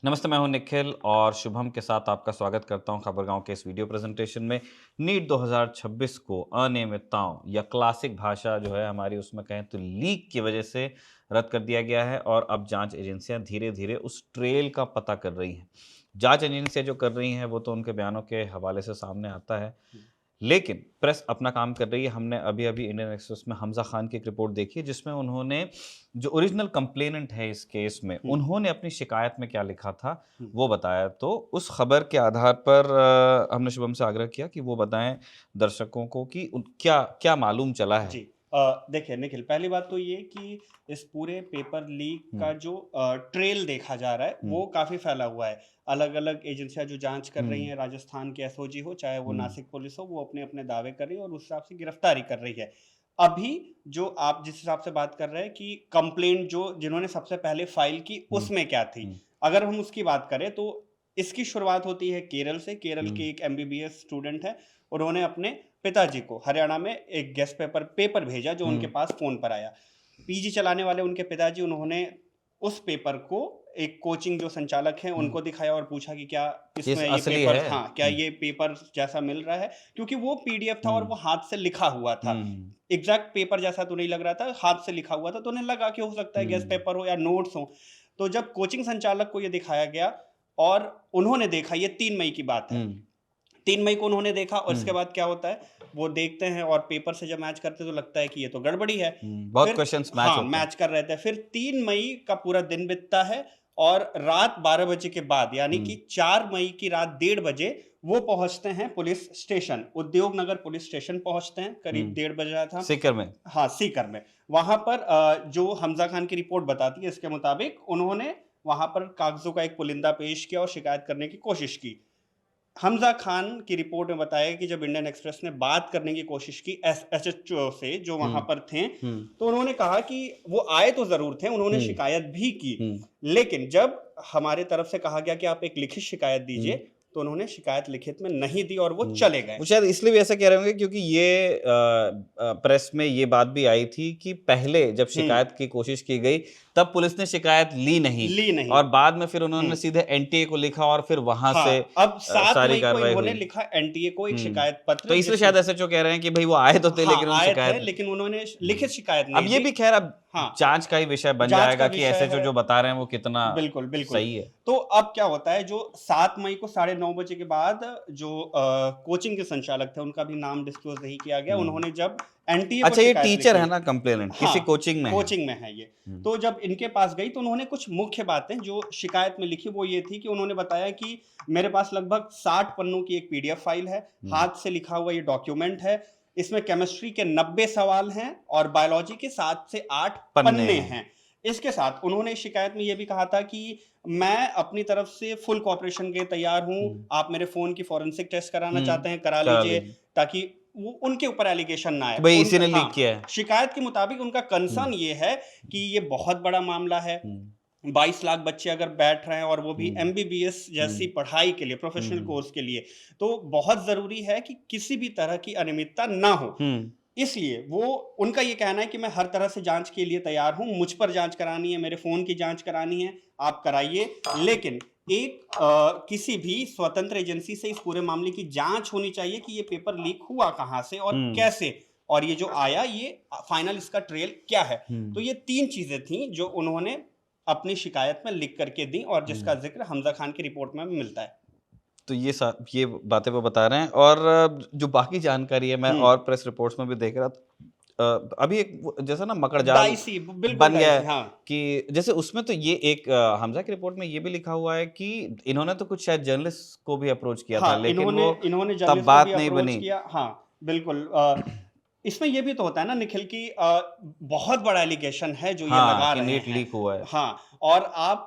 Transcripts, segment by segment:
नमस्ते, मैं हूं निखिल और शुभम के साथ आपका स्वागत करता हूं खबरगांव के इस वीडियो प्रेजेंटेशन में। नीट 2026 को अनियमितताओं या क्लासिक भाषा जो है हमारी उसमें कहें तो लीक की वजह से रद्द कर दिया गया है और अब जांच एजेंसियां धीरे धीरे उस ट्रेल का पता कर रही हैं। जांच एजेंसियां जो कर रही हैं वो तो उनके बयानों के हवाले से सामने आता है, लेकिन प्रेस अपना काम कर रही है। हमने अभी-अभी इंडियन एक्सप्रेस में हमज़ा खान की एक रिपोर्ट देखी है, जिसमें उन्होंने जो ओरिजिनल कंप्लेनेंट है इस केस में, हुँ, उन्होंने अपनी शिकायत में क्या लिखा था, हुँ। वो बताया। तो उस खबर के आधार पर हमने शुभम से आग्रह किया कि वो बताएँ दर्शकों को कि उन क्या क्या मालूम चला जी। है? देखिए निखिल, पहली बात तो ये कि इस पूरे पेपर लीक हुँ, का जो ट्रेल देखा जा रहा है, हुँ, वो काफ़ी फैला हुआ है। अलग-अलग एजेंसियाँ जो जाँच कर रही हुँ, हैं, राजस्थान की एसओजी हो, चाहे वो हुँ, नासिक पुलिस हो, वो अपने-अपने दावे कर रही है और उस हिसाब से गिरफ्तारी कर रही है। अभी जो आप जिस हिसाब से बात कर रहे हैं कि कंप्लेंट जो जिन्होंने सबसे पहले फ़ाइल की, हुँ, उसमें क्या थी? हुँ, अगर हम उसकी बात करें तो इसकी शुरुआत होती है केरल से। केरल हुँ, के एक एमबीबीएस स्टूडेंट हैं, उन्होंने अपने पिताजी को हरियाणा में एक गेस्ट पेपर भेजा जो उनके हुँ, पास फ़ोन पर आया। पीजी चलाने वाले उनके पिताजी उन्होंने उस पेपर को एक कोचिंग जो संचालक हैं हुँ। उनको दिखाया और पूछा कि क्या ये इसमें ये असली पेपर, है? हाँ, क्या हुँ, ये पेपर जैसा मिल रहा है? क्योंकि वो पीडीएफ था और हुँ, वो हाथ से लिखा हुआ था। हुँ, एग्ज़ैक्ट पेपर जैसा तो नहीं लग रहा था, हाथ से लिखा हुआ था, तो उन्हें लगा कि हो सकता है गेस्ट हुँ, पेपर हो या नोट्स हों। तो जब कोचिंग संचालक को ये दिखाया गया और उन्होंने देखा, ये 3 मई की बात है। हुँ, 3 मई को उन्होंने देखा और इसके हुँ, बाद क्या होता है, वो देखते हैं और पेपर से जब मैच करते हैं तो लगता है कि ये तो गड़बड़ी है। हुँ। बहुत फिर क्वेश्चन्स मैच हाँ, होते हैं। मैच कर रहे थे। फिर 3 मई का पूरा दिन बीतता है और रात 12 बजे के बाद यानी हुँ, कि 4 मई की रात डेढ़ बजे वो पहुँचते हैं पुलिस स्टेशन, उद्योग नगर पुलिस स्टेशन पहुँचते हैं, करीब हुँ। डेढ़ बजा था। सीकर में। हाँ, सीकर में। वहाँ पर जो हमज़ा खान की रिपोर्ट बताती है इसके मुताबिक उन्होंने वहाँ पर कागज़ों का एक पुलिंदा पेश किया और शिकायत करने की कोशिश की। हमज़ा खान की रिपोर्ट में बताया कि जब इंडियन एक्सप्रेस ने बात करने की कोशिश की एस एसएचओ से जो हुँ, वहाँ पर थे, हुँ, तो उन्होंने कहा कि वो आए तो ज़रूर थे, उन्होंने हुँ, शिकायत भी की। हुँ, लेकिन जब हमारे तरफ से कहा गया कि आप एक लिखित शिकायत हुँ, दीजिए, तो उन्होंने शिकायत लिखित में नहीं दी और वो हुँ। चले गए। वो शायद इसलिए भी ऐसा कह रहे होंगे क्योंकि ये प्रेस में ये बात भी आई थी कि पहले जब हुँ, शिकायत की कोशिश की गई, तब पुलिस ने शिकायत ली नहीं ली नहीं। और बाद में फिर हुँ। उन्होंने सीधे एनटीए को लिखा और फिर वहाँ से हाँ, अब 7 सारी मई को कार्रवाई इन्होंने हुई। लिखा एनटीए को एक हुँ। शिकायत तो पत्र इसलिए शायद जिसमें एसएचओ कह रहे हैं कि भई वो आए तो थे हाँ, लेकिन उन्होंने आए थे शिकायत। लेकिन उन्होंने लिखित हुँ। शिकायत अब नहीं ये दी। भी ख़ैर अब हाँ, जाँच का ही विषय बन जाँच का जाएगा कि विषय एसएचओ है। जो बता रहे हैं वो कितना बिल्कुल, बिल्कुल। सही है। तो अब क्या होता है जो 7 मई को साढ़े 9 बजे के बाद जो कोचिंग के संचालक थे उनका भी नाम डिस्क्लोज़ नहीं किया गया। हुँ। उन्होंने जब एनटीए को अच्छा, ये शिकायत टीचर लिखी, है ना कंप्लेनेंट, किसी हाँ, कोचिंग में है। कोचिंग में है ये। हुँ, तो जब इनके पास गई तो उन्होंने कुछ मुख्य बातें जो शिकायत में लिखी वो ये थी कि उन्होंने बताया कि मेरे पास लगभग 60 पन्नों की एक पीडीएफ फाइल है, हुँ, हाथ से लिखा हुआ ये डॉक्यूमेंट है। इसमें केमिस्ट्री के 90 सवाल हैं और बायोलॉजी के 7 से 8 पन्ने पन्ने हैं। हैं। इसके साथ उन्होंने इस शिकायत में ये भी कहा था कि मैं अपनी तरफ से फुल कोऑपरेशन के लिए तैयार हूँ। हुँ, आप मेरे फ़ोन की फॉरेंसिक टेस्ट कराना हुँ, चाहते हैं, करा करा लीजिए, लीजिए ताकि वो उनके ऊपर एलिगेशन ना आए। कि भई इसी उनका ने लीक हाँ, किया है। शिकायत के मुताबिक उनका हुँ, कंसर्न ये है कि ये बहुत बड़ा मामला है। हुँ, 22 लाख बच्चे अगर बैठ रहे हैं और वो भी हुँ, एमबीबीएस जैसी हुँ, पढ़ाई के लिए, हुँ, प्रोफ़ेशनल हुँ, कोर्स के लिए, तो बहुत ज़रूरी है कि किसी भी तरह की अनियमितता ना हो। हुँ, इसलिए वो उनका ये कहना है कि मैं हर तरह से जाँच के लिए तैयार हूँ, मुझ पर जाँच करानी है, मेरे फ़ोन की जाँच करानी है, आप कराइए। लेकिन एक किसी भी स्वतंत्र एजेंसी से इस पूरे मामले की जाँच होनी चाहिए कि ये पेपर लीक हुआ कहाँ से और हुँ, कैसे? और ये जो आया ये फाइनल इसका ट्रेल क्या है? तो हुँ, ये 3 चीज़ें थीं जो उन्होंने अपनी शिकायत में लिख कर के दी और जिसका हुँ। ज़िक्र हमज़ा खान की रिपोर्ट में भी मिलता है। तो ये बातें वो बता रहे हैं और जो बाकी जानकारी है मैं हुँ, और प्रेस रिपोर्ट्स में भी देख रहा था। अभी एक वो जैसा ना मकड़जाल डाइसी, बिल्कुल बन गया है डाइसी, हाँ। कि जैसे उसमें तो ये एक हमज़ा की रिपोर्ट में ये भी लिखा हुआ है कि इन्होंने तो कुछ शायद जर्नलिस्ट को भी अप्रोच किया था, हाँ, लेकिन इन्होंने वो इन्होंने तब जर्नलिस्ट को भी बात नहीं अप्रोच बनी। किया। हाँ, बिल्कुल। इसमें ये भी तो होता है ना निखिल कि बहुत बड़ा एलिगेशन है जो ये हाँ, लगा कि रहे नीट हैं। लीक हुआ है। हाँ, और आप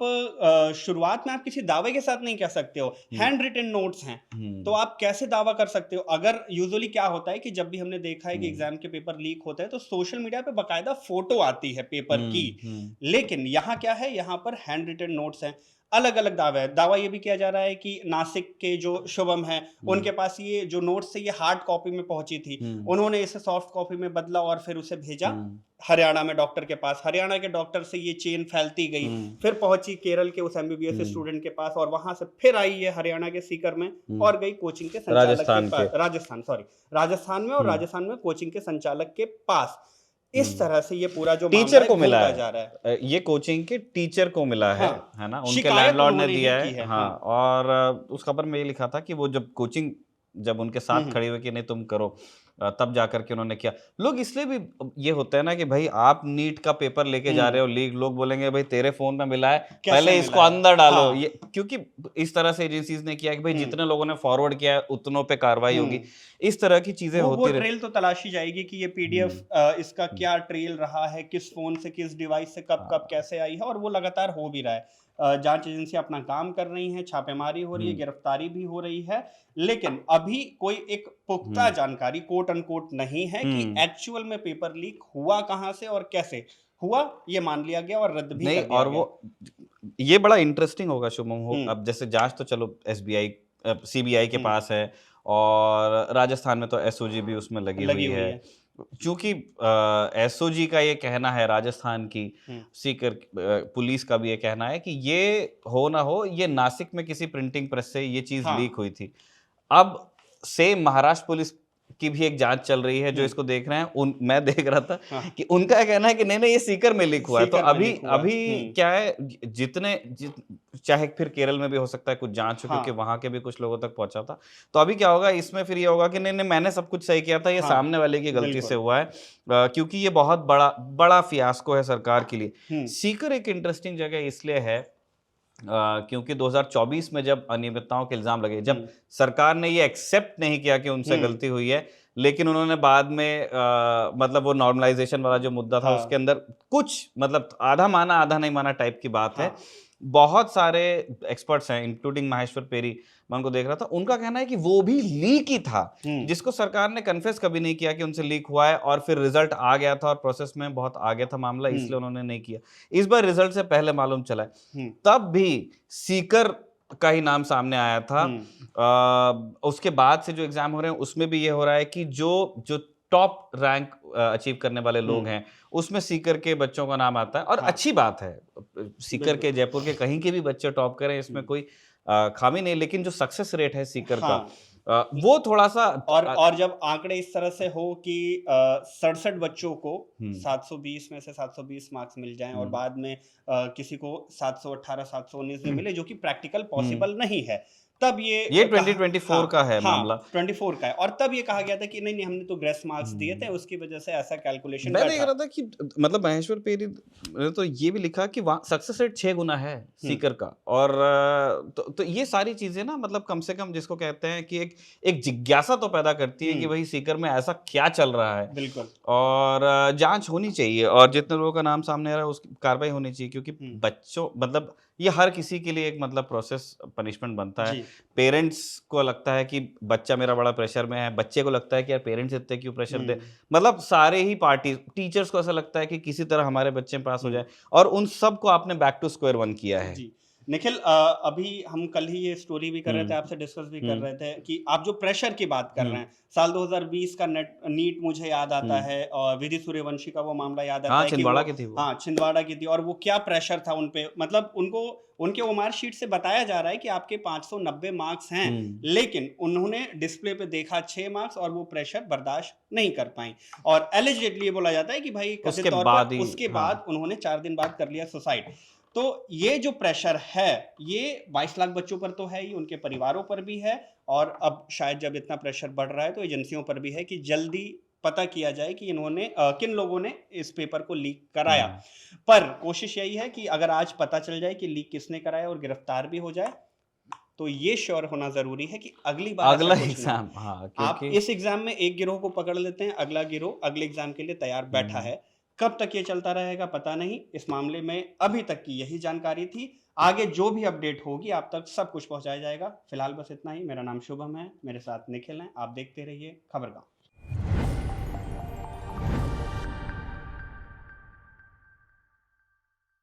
शुरुआत में आप किसी दावे के साथ नहीं कह सकते हो, हुँ, हैंड रिटन नोट्स हैं, तो हुँ, आप कैसे दावा कर सकते हो? अगर यूजुअली क्या होता है कि जब भी हमने देखा है कि हुँ, एग्ज़ाम के पेपर लीक होते हैं, तो सोशल मीडिया पे बाकायदा फ़ोटो आती है पेपर की। हुँ, हुँ, लेकिन यहाँ क्या है, यहाँ पर हैंड रिटन नोट्स हैं। अलग अलग दावा है। दावा ये भी किया जा रहा है कि नासिक के जो शुभम है, उनके पास ये जो नोट्स है ये हार्ड कॉपी में पहुंची थी, उन्होंने इसे सॉफ्ट कॉपी में बदला और फिर उसे भेजा हरियाणा में डॉक्टर के पास। हरियाणा के डॉक्टर से ये चेन फैलती गई, फिर पहुंची केरल के उस एमबीबीएस स्टूडेंट के पास, और वहां से फिर आई ये हरियाणा के सीकर में और गई कोचिंग के संचालक के पास, राजस्थान में, और राजस्थान में कोचिंग के संचालक के पास। इस तरह से ये पूरा जो टीचर को मामला मिला घूमता है, जा रहा है। ये कोचिंग के टीचर को मिला है हाँ, है ना, उनके शिकायत लैंडलॉर्ड ने उन्होंने ही दिया की है। है। हाँ, और उस खबर में ये लिखा था कि वो जब कोचिंग जब उनके साथ खड़े हुए कि नहीं तुम करो, तब जाकर के उन्होंने किया। लोग इसलिए भी ये होता है ना कि भाई आप नीट का पेपर लेके जा रहे हो लीक, लोग बोलेंगे भाई तेरे फोन में मिला है, पहले कैसे इसको मिला है? अंदर डालो। हाँ। ये क्योंकि इस तरह से एजेंसीज ने किया कि भाई जितने लोगों ने फॉरवर्ड किया है उतनों पे कार्रवाई होगी। इस तरह की चीजें वो होती ट्रेल तो तलाशी जाएगी कि ये पीडीएफ इसका क्या ट्रेल रहा है, किस फोन से, किस डिवाइस से, कब कब कैसे आई है, और वो लगातार हो भी रहा है। जांच एजेंसी अपना काम कर रही है, छापेमारी हो रही है, गिरफ्तारी भी हो रही है, लेकिन अभी कोई एक पुख्ता जानकारी कोट अनकोट नहीं है कि एक्चुअल में पेपर लीक हुआ कहां से और कैसे हुआ। ये मान लिया गया और रद्द भी नहीं, कर दिया और गया। वो ये बड़ा इंटरेस्टिंग होगा शुभम हो। हम्म। अब जैसे जांच तो चलो एसबीआई सीबीआई के हम्म। पास है, और राजस्थान में तो एसओजी भी उसमें लगी हुई हुई है। है। चूंकि एसओजी का ये कहना है, राजस्थान की सीकर पुलिस का भी ये कहना है कि ये हो ना हो, ये नासिक में किसी प्रिंटिंग प्रेस से ये चीज हाँ। लीक हुई थी। अब सेम महाराष्ट्र पुलिस की भी एक जांच चल रही है जो इसको देख रहे हैं। मैं देख रहा था हाँ। कि उनका कहना है कि नहीं नहीं ये सीकर में लीक हुआ है। तो सीकर में अभी लीक हुआ है। अभी क्या है, चाहे फिर केरल में भी हो सकता है कुछ जांच हो, क्योंकि हाँ। वहां के भी कुछ लोगों तक पहुंचा था। तो अभी क्या होगा इसमें, फिर ये होगा कि नहीं नहीं मैंने सब कुछ सही किया था, ये हाँ, सामने वाले की गलती से बिल्कुल। हुआ है। क्योंकि ये बहुत बड़ा बड़ा फियास्को है सरकार के लिए। हम्म। सीकर एक इंटरेस्टिंग जगह इसलिए है क्योंकि 2024 में जब अनियमितताओं के इल्जाम लगे, जब सरकार ने ये एक्सेप्ट नहीं किया कि उनसे गलती हुई है, लेकिन उन्होंने बाद में मतलब वो नॉर्मलाइजेशन वाला जो मुद्दा था उसके अंदर कुछ मतलब आधा माना आधा नहीं माना टाइप की बात है। बहुत सारे एक्सपर्ट्स हैं इंक्लूडिंग माहेश्वर पेरी, मैं उनको देख रहा था, उनका कहना है कि वो भी लीक ही था, जिसको सरकार ने कन्फेस कभी नहीं किया कि उनसे लीक हुआ है, और फिर रिजल्ट आ गया था और प्रोसेस में बहुत आगे था मामला, इसलिए उन्होंने नहीं किया। इस बार रिजल्ट से पहले मालूम चला है, तब भी सीकर का ही नाम सामने आया था। उसके बाद से जो एग्जाम हो रहे हैं उसमें भी ये हो रहा है कि जो जो टॉप रैंक अचीव करने वाले लोग हैं उसमें सीकर के बच्चों का नाम आता है, और अच्छी बात है। सीकर के, जयपुर के, कहीं के भी बच्चे टॉप करें, इसमें कोई खामी नहीं, लेकिन जो सक्सेस रेट है सीकर का वो थोड़ा सा और जब आंकड़े इस तरह से हो कि 67 बच्चों को 720 में से 720 मार्क्स मिल जाएं और बाद में किसी को 718 719 में मिले, जो कि प्रैक्टिकल पॉसिबल नहीं है, तब ये 2024 का है मामला। 24 का है, और तब ये कहा गया था कि नहीं नहीं हमने तो ग्रेस मार्क्स दिए थे, उसकी वजह से ऐसा कैलकुलेशन मैं देख रहा था कि मतलब महेश्वर पेरी ने तो ये भी लिखा कि वहाँ सक्सेस रेट 6 गुना है सीकर का। और तो ये सारी चीजें ना मतलब कम से कम जिसको कहते हैं कि एक जिज्ञासा तो पैदा करती है कि भाई सीकर में ऐसा क्या चल रहा है। बिल्कुल। और जांच होनी चाहिए, और जितने लोगों का नाम सामने आ रहा है उसकी कार्रवाई होनी चाहिए, क्योंकि बच्चों मतलब ये हर किसी के लिए एक मतलब प्रोसेस पनिशमेंट बनता है। पेरेंट्स को लगता है कि बच्चा मेरा बड़ा प्रेशर में है, बच्चे को लगता है कि यार पेरेंट्स इतने क्यों प्रेशर दे, मतलब सारे ही पार्टी, टीचर्स को ऐसा लगता है कि किसी तरह हमारे बच्चे पास हो जाए, और उन सब को आपने बैक टू स्क्वायर वन किया है। निखिल, अभी हम कल ही ये स्टोरी भी कर रहे थे, आपसे डिस्कस भी कर रहे थे कि आप जो प्रेशर की बात कर रहे हैं, साल 2020 का नीट मुझे याद आता है, और विधि सूर्यवंशी का वो मामला याद आता है, छिंदवाड़ा की थी वो। हाँ, छिंदवाड़ा की थी, और वो क्या प्रेशर था उन पे, मतलब उनको उनके ओमार शीट से बताया जा रहा है कि आपके 590 मार्क्स हैं, लेकिन उन्होंने डिस्प्ले पे देखा 6 मार्क्स और वो प्रेशर बर्दाश्त नहीं कर पाए, और एलिजिडली ये बोला जाता है कि भाई उसके बाद उसके बाद उन्होंने 4 दिन बाद कर लिया सुसाइड। तो ये जो प्रेशर है ये 22 लाख बच्चों पर तो है ही, उनके परिवारों पर भी है, और अब शायद जब इतना प्रेशर बढ़ रहा है तो एजेंसियों पर भी है कि जल्दी पता किया जाए कि इन्होंने किन लोगों ने इस पेपर को लीक कराया। पर कोशिश यही है कि अगर आज पता चल जाए कि लीक किसने कराया और गिरफ्तार भी हो जाए, तो ये श्योर होना जरूरी है कि अगली बार अगला एग्जाम, आप इस एग्जाम में एक गिरोह को पकड़ लेते हैं, अगला गिरोह अगले एग्जाम के लिए तैयार बैठा है। कब तक ये चलता रहेगा पता नहीं। इस मामले में अभी तक की यही जानकारी थी, आगे जो भी अपडेट होगी आप तक सब कुछ पहुंचाया जाएगा। फिलहाल बस इतना ही। मेरा नाम शुभम है, मेरे साथ निखिल हैं। आप देखते रहिए खबरगांव।